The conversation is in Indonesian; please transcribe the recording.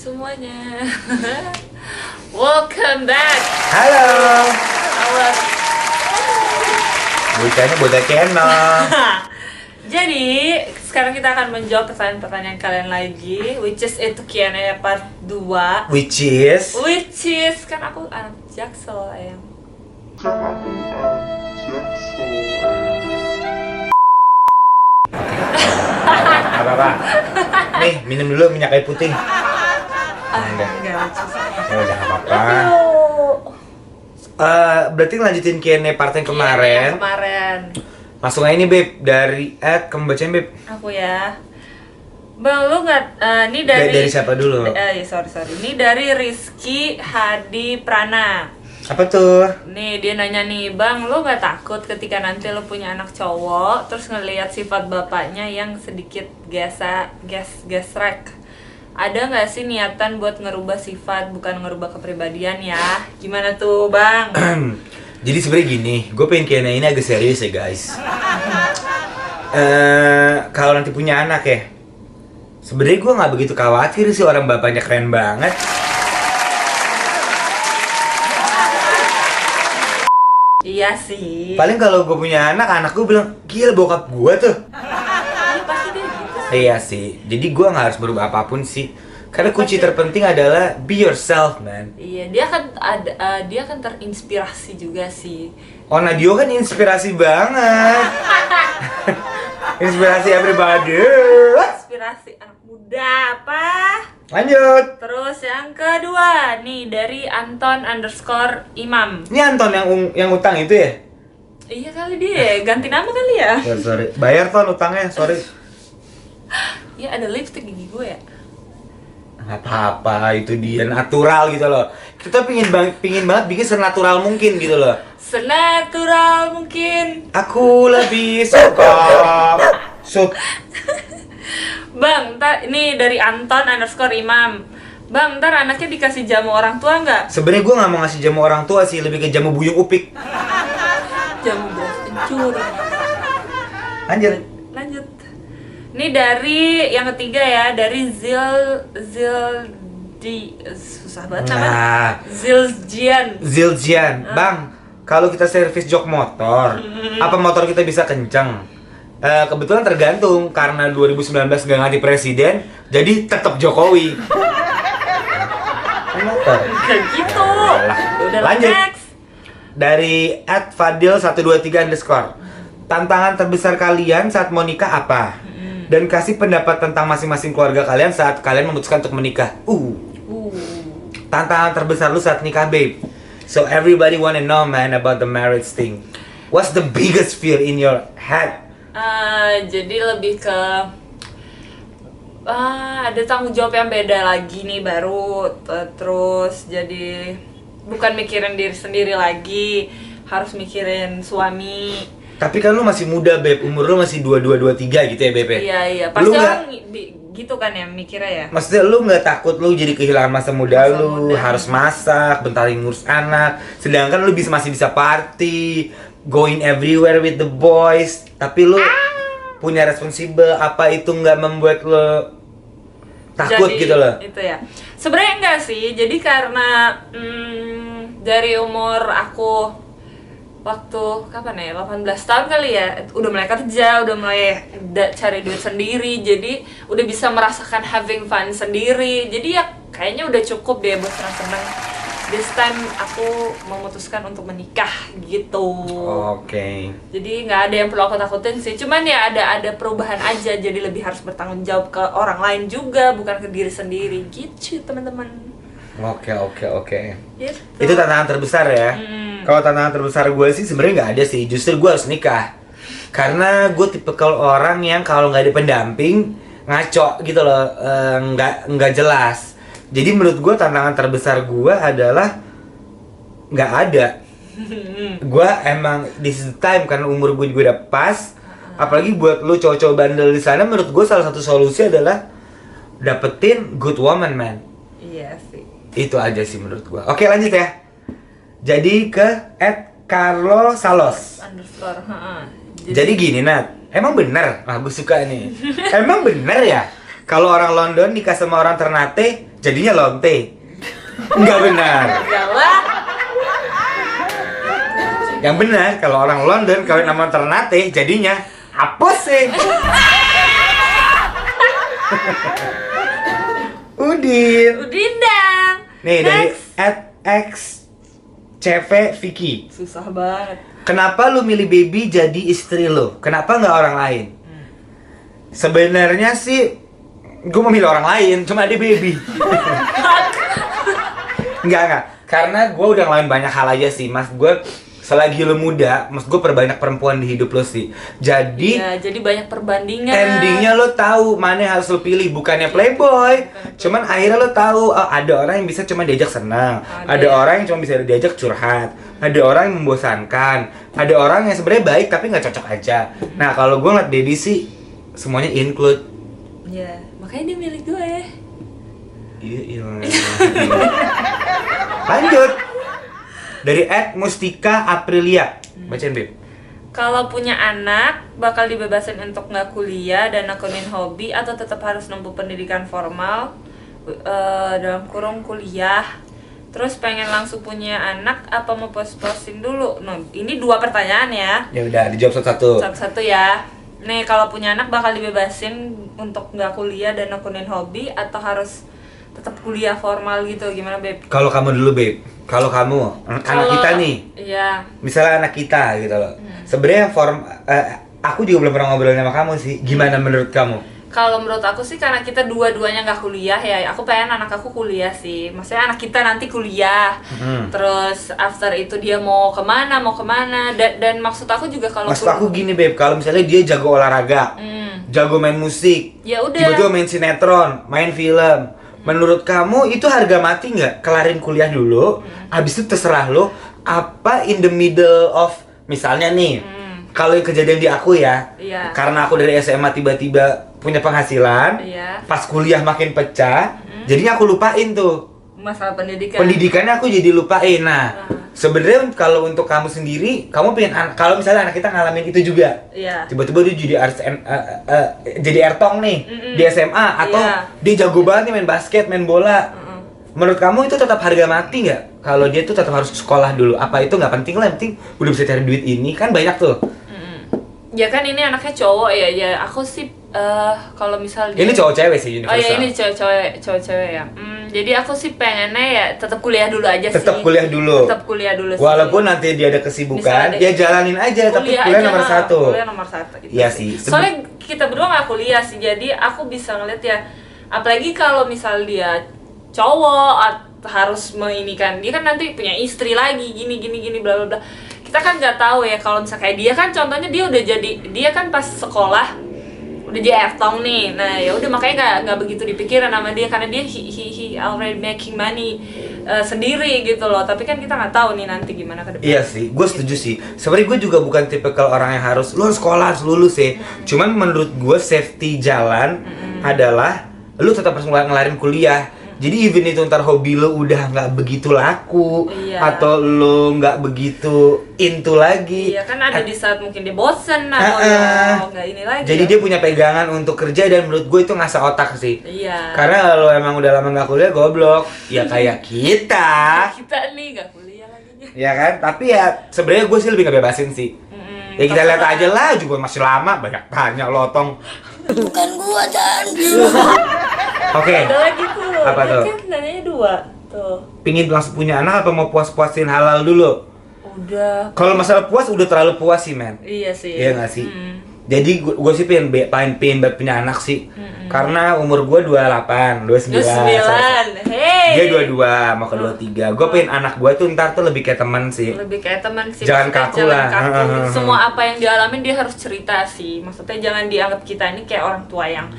semuanya. Welcome back. Halo. Halo. Bocahnya boda channel. Jadi, sekarang kita akan menjawab pertanyaan-pertanyaan kalian lagi, which is itu Q&A part 2. Which is Kan aku anak Jaksel, ayam. apa-apa. Nih, minum dulu minyak kayu putih. Enggak. Enggak lucu. Ya udah nggak apa-apa. Aduh. Berarti lanjutin Q&A part yang Iya, kemarin. yang kemarin. Langsung aja nih Beb, dari kamu bacain Beb. Aku ya. Bang, lu nggak, ini dari siapa dulu? Sorry. Ini dari Rizky Hadi Prana. Apa tuh? Nih, dia nanya nih, Bang, lu nggak takut ketika nanti lu punya anak cowok, terus ngelihat sifat bapaknya yang sedikit gesrek? Ada nggak sih niatan buat ngerubah sifat, bukan ngerubah kepribadian ya? Gimana tuh, Bang? Jadi sebenarnya gini, gue pengen Q&A ini agak serius ya guys. Kalau nanti punya anak ya, sebenarnya gue nggak begitu khawatir sih, orang bapaknya keren banget. Iya sih. Paling kalau gue punya anak gue bilang, gila bokap gue tuh. Iya, pasti dia gitu. Iya sih, jadi gue nggak harus berubah apapun sih. Karena kunci terpenting adalah be yourself, man. Iya, dia kan terinspirasi juga sih. Oh, Nadio kan inspirasi banget. Inspirasi everybody. Inspirasi anak muda apa? Lanjut. Terus yang kedua nih dari Anton_Imam. Ini Anton yang utang itu ya? Iya kali dia, ganti nama kali ya. Sorry. Bayar Ton utangnya, sorry. Iya, ada lipstick gigi gue ya. Nggak apa-apa, itu dia natural gitu loh. Kita pingin banget bikin senatural mungkin gitu loh. Senatural mungkin. Aku lebih suka Bang, ini dari Anton_Imam. Bang, ntar anaknya dikasih jamu orang tua nggak? Sebenarnya gue nggak mau ngasih jamu orang tua sih, lebih ke jamu buyung upik. Jamu Justin Cur. Lanjut. Ini dari yang ketiga ya, dari susah banget namanya. Ziljian. Bang, kalau kita servis jok motor, apa motor kita bisa kenceng? Kebetulan tergantung, karena 2019 nggak ganti presiden, jadi tetap Jokowi. Motor. Kayak gitu. Udah Lanjut. next. Dari @fadil123_. Tantangan terbesar kalian saat mau nikah apa? Dan kasih pendapat tentang masing-masing keluarga kalian saat kalian memutuskan untuk menikah. Tantangan terbesar lu saat nikah, babe. So everybody wanna know, man, about the marriage thing. What's the biggest fear in your head? Jadi lebih ke ada tanggung jawab yang beda lagi nih baru. Terus jadi bukan mikirin diri sendiri lagi, harus mikirin suami. Tapi kan lu masih muda, Beb. Umur lu masih 22-23 gitu ya, Beb. Iya. Pasti orang gitu kan ya mikirnya ya. Maksudnya lu nggak takut lu jadi kehilangan masa muda lu, muda. harus masak, bentar lagi ngurus anak. Sedangkan lu masih bisa party, going everywhere with the boys. Tapi lu punya responsible, apa itu nggak membuat lu takut Jadi, gitu loh? Itu ya. Sebenarnya enggak sih. Jadi karena dari umur aku waktu kapan ya, 18 tahun kali ya, udah mulai kerja, udah mulai cari duit sendiri, jadi udah bisa merasakan having fun sendiri. Jadi ya kayaknya udah cukup deh buat senang-senang. This time aku memutuskan untuk menikah gitu. Oke. Jadi nggak ada yang perlu aku takutin sih. Cuman ya ada perubahan aja. Jadi lebih harus bertanggung jawab ke orang lain juga, bukan ke diri sendiri. Gitu teman-teman. Oke. Gitu. Itu tantangan terbesar ya. Kalau tantangan terbesar gue sih sebenarnya nggak ada sih. Justru gue harus nikah. Karena gue tipe kalau orang yang kalau nggak ada pendamping ngaco gitu loh, nggak jelas. Jadi menurut gue tantangan terbesar gue adalah nggak ada. Gue emang this is the time karena umur gue juga udah pas. Apalagi buat lu cowok-cowok bandel di sana, menurut gue salah satu solusi adalah dapetin good woman, man. Iya sih. Itu aja sih menurut gue. Oke, lanjut ya. Jadi ke @carlosalos. _. Jadi gini, Nat. Emang bener? Ah, gue suka nih. Emang bener ya? kalau orang London nikah sama orang Ternate, jadinya lonte. Nggak benar. Enggak lah. Yang benar, kalau orang London kawin sama Ternate, jadinya apa sih? Udin. Udin dang. Nih dari Next. @xcv Vicky. Susah banget. Kenapa lu milih baby jadi istri lu? Kenapa nggak orang lain? Sebenarnya sih gue memilih orang lain, cuma ada baby. Enggak. Karena gue udah ngelakuin banyak hal aja sih, mas. Gue selagi lu muda, mas gue perbanyak perempuan di hidup lu sih. Jadi Ya, jadi banyak perbandingan. endingnya lo tahu mana yang harus lo pilih, bukannya playboy. Cuman akhirnya lo tahu, oh, ada orang yang bisa cuma diajak senang, ada orang yang cuma bisa diajak curhat, ada orang yang membosankan, ada orang yang sebenarnya baik tapi nggak cocok aja. Nah kalau gue ngeliat Dedi sih semuanya include. Ya, makanya dia milik gue. Iya. Lanjut dari @mustika Aprilia, bacain Beb. Kalau punya anak, bakal dibebasin untuk nggak kuliah dan nekunin hobi atau tetap harus nempuh pendidikan formal dalam kurung kuliah. Terus pengen langsung punya anak apa mau pos-posin dulu? No, ini 2 pertanyaan ya. Ya udah dijawab satu-satu. Satu-satu ya. Nih kalau punya anak bakal dibebasin untuk nggak kuliah dan nekunin hobi atau harus tetap kuliah formal gitu, gimana Beb? Kalau kamu dulu Beb, kalau kamu anak kita nih, Iya. misalnya anak kita gitu loh. Sebenarnya aku juga belum pernah ngobrol sama kamu sih. Gimana menurut kamu? Kalau menurut aku sih karena kita dua-duanya nggak kuliah ya, aku pengen anak aku kuliah sih. Maksudnya anak kita nanti kuliah, terus after itu dia mau kemana, dan maksud aku juga kalau Maksud aku gini Beb, kalau misalnya dia jago olahraga, jago main musik, Ya udah. tiba-tiba main sinetron, main film, menurut kamu itu harga mati nggak? Kelarin kuliah dulu, habis itu terserah lo apa in the middle of, misalnya nih, kalau yang kejadian di aku ya, Iya. karena aku dari SMA tiba-tiba punya penghasilan, Iya. pas kuliah makin pecah, jadinya aku lupain tuh. masalah pendidikan. Pendidikannya aku jadi lupain. Nah, sebenarnya kalau untuk kamu sendiri, kamu pengen kalau misalnya anak kita ngalamin itu juga, Iya. tiba-tiba dia jadi jadi ertong nih di SMA atau Iya. dia jago banget nih main basket, main bola. Menurut kamu itu tetap harga mati nggak? Kalau dia tuh tetap harus sekolah dulu? Apa itu nggak penting lah? Yang penting udah bisa cari duit ini kan banyak tuh. Ya kan ini anaknya cowok ya, aku sih kalau misal Ini cowok cewek sih Oh universal. ya ini cowok-cewek ya. Jadi aku sih pengennya ya tetap kuliah dulu aja sih. Tetap kuliah dulu. Tetap kuliah dulu sih. Walaupun nanti dia ada kesibukan, Bisa ya jalanin aja. Tapi kuliah aja, nomor satu. Kuliah nomor 1 gitu. Iya sih. Soalnya kita berdua nggak kuliah sih, jadi aku bisa ngeliat ya. Apalagi kalau misal dia cowok harus menginikan, dia kan nanti punya istri lagi, gini bla bla bla. Kita kan nggak tahu ya kalau misalnya kayak dia kan contohnya dia kan pas sekolah udah jadi ertong nih. Nah ya udah makanya nggak begitu dipikirin sama dia karena dia he already making money sendiri gitu loh. Tapi kan kita nggak tahu nih nanti gimana ke depan. Iya sih, gue setuju sih. Sebenarnya gue juga bukan tipikal orang yang harus lu sekolah, harus lulus ya. Cuman menurut gue safety jalan adalah lu tetap harus ngelarin kuliah. Jadi even itu ntar hobi lu udah nggak begitu laku, Iya. atau lu nggak begitu into lagi. Iya kan ada di saat mungkin dia bosen atau nggak ini lagi. Jadi dia punya pegangan untuk kerja dan menurut gue itu ngasah otak sih. Iya. Karena kalau emang udah lama nggak kuliah goblok, ya kayak kita. Kita nih nggak kuliah lagi. Ya kan, tapi ya sebenarnya gue sih lebih ngebebasin sih. Ya kita lihat aja lah, juga masih lama, banyak tanya lotong. Bukan gua dan Oke, Ada lagi tuh. Apa Dia tuh? Kan nanyanya 2 tuh. pingin langsung punya anak apa mau puas-puasin halal dulu? Udah. Kalau masalah puas udah terlalu puas sih men. Iya sih. Iya nggak sih? Jadi gue sih pengen punya anak sih. Karena umur gue 28, 29. 29. Hey. Dia 22, mau ke 23. Gue pengen anak gue tuh ntar tuh lebih kayak teman sih. Lebih kayak teman sih. Jangan Maksudnya kaku lah. Semua apa yang dialamin dia harus cerita sih. Maksudnya jangan dianggap kita ini kayak orang tua yang